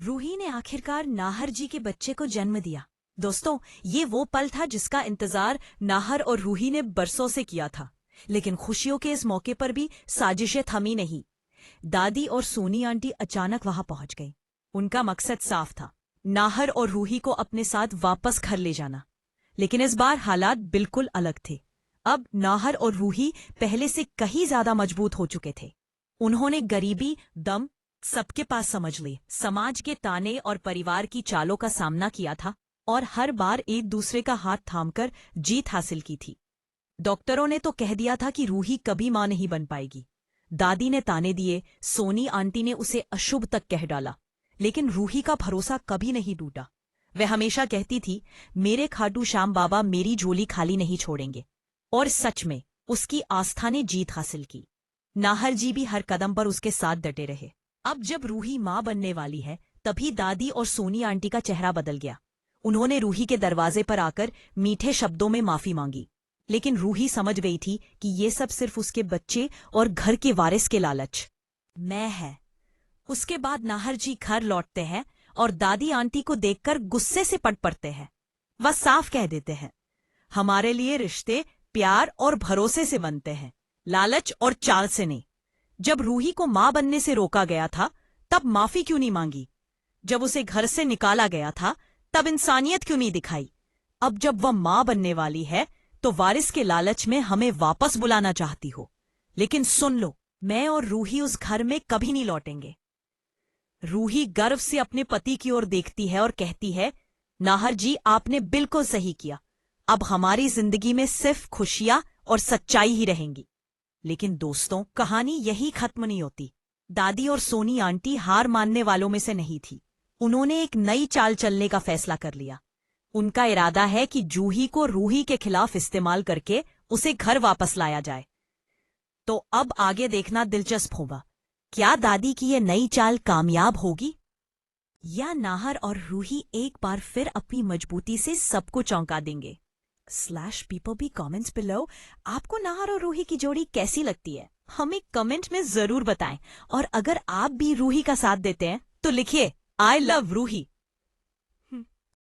रूही ने आखिरकार नाहर जी के बच्चे को जन्म दिया। दोस्तों, ये वो पल था जिसका इंतजार नाहर और रूही ने बरसों से किया था। लेकिन खुशियों के इस मौके पर भी साजिशें थमी नहीं। दादी और सोनी आंटी अचानक वहां पहुंच गई। उनका मकसद साफ था, नाहर और रूही को अपने साथ वापस घर ले जाना। लेकिन इस बार हालात बिल्कुल अलग थे। अब नाहर और रूही पहले से कहीं ज्यादा मजबूत हो चुके थे। उन्होंने गरीबी, दम, सबके पास समझ ली, समाज के ताने और परिवार की चालों का सामना किया था और हर बार एक दूसरे का हाथ थामकर जीत हासिल की थी। डॉक्टरों ने तो कह दिया था कि रूही कभी मां नहीं बन पाएगी। दादी ने ताने दिए, सोनी आंटी ने उसे अशुभ तक कह डाला। लेकिन रूही का भरोसा कभी नहीं टूटा। वह हमेशा कहती थी, मेरे खाटू श्याम बाबा मेरी झोली खाली नहीं छोड़ेंगे। और सच में उसकी आस्था ने जीत हासिल की। नाहर जी भी हर कदम पर उसके साथ डटे रहे। अब जब रूही मां बनने वाली है, तभी दादी और सोनी आंटी का चेहरा बदल गया। उन्होंने रूही के दरवाजे पर आकर मीठे शब्दों में माफी मांगी। लेकिन रूही समझ गई थी कि ये सब सिर्फ उसके बच्चे और घर के वारिस के लालच मैं है। उसके बाद नाहर जी घर लौटते हैं और दादी आंटी को देखकर गुस्से से पट पड़ते हैं। वह साफ कह देते हैं, हमारे लिए रिश्ते प्यार और भरोसे से बनते हैं, लालच और चाल से नहीं। जब रूही को मां बनने से रोका गया था, तब माफी क्यों नहीं मांगी? जब उसे घर से निकाला गया था, तब इंसानियत क्यों नहीं दिखाई? अब जब वह मां बनने वाली है, तो वारिस के लालच में हमें वापस बुलाना चाहती हो। लेकिन सुन लो, मैं और रूही उस घर में कभी नहीं लौटेंगे। रूही गर्व से अपने पति की ओर देखती है और कहती है, नाहर जी आपने बिल्कुल सही किया। अब हमारी जिंदगी में सिर्फ खुशियां और सच्चाई ही रहेंगी। लेकिन दोस्तों, कहानी यही खत्म नहीं होती। दादी और सोनी आंटी हार मानने वालों में से नहीं थी। उन्होंने एक नई चाल चलने का फैसला कर लिया। उनका इरादा है कि जूही को रूही के खिलाफ इस्तेमाल करके उसे घर वापस लाया जाए। तो अब आगे देखना दिलचस्प होगा। क्या दादी की ये नई चाल कामयाब होगी, या नाहर और रूही एक बार फिर अपनी मजबूती से सबको चौंका देंगे? /people भी कमेंट्स बिलो। आपको नाहर और रूही की जोड़ी कैसी लगती है, हमें कमेंट में जरूर बताएं। और अगर आप भी रूही का साथ देते हैं तो लिखिए, आई लव रूही।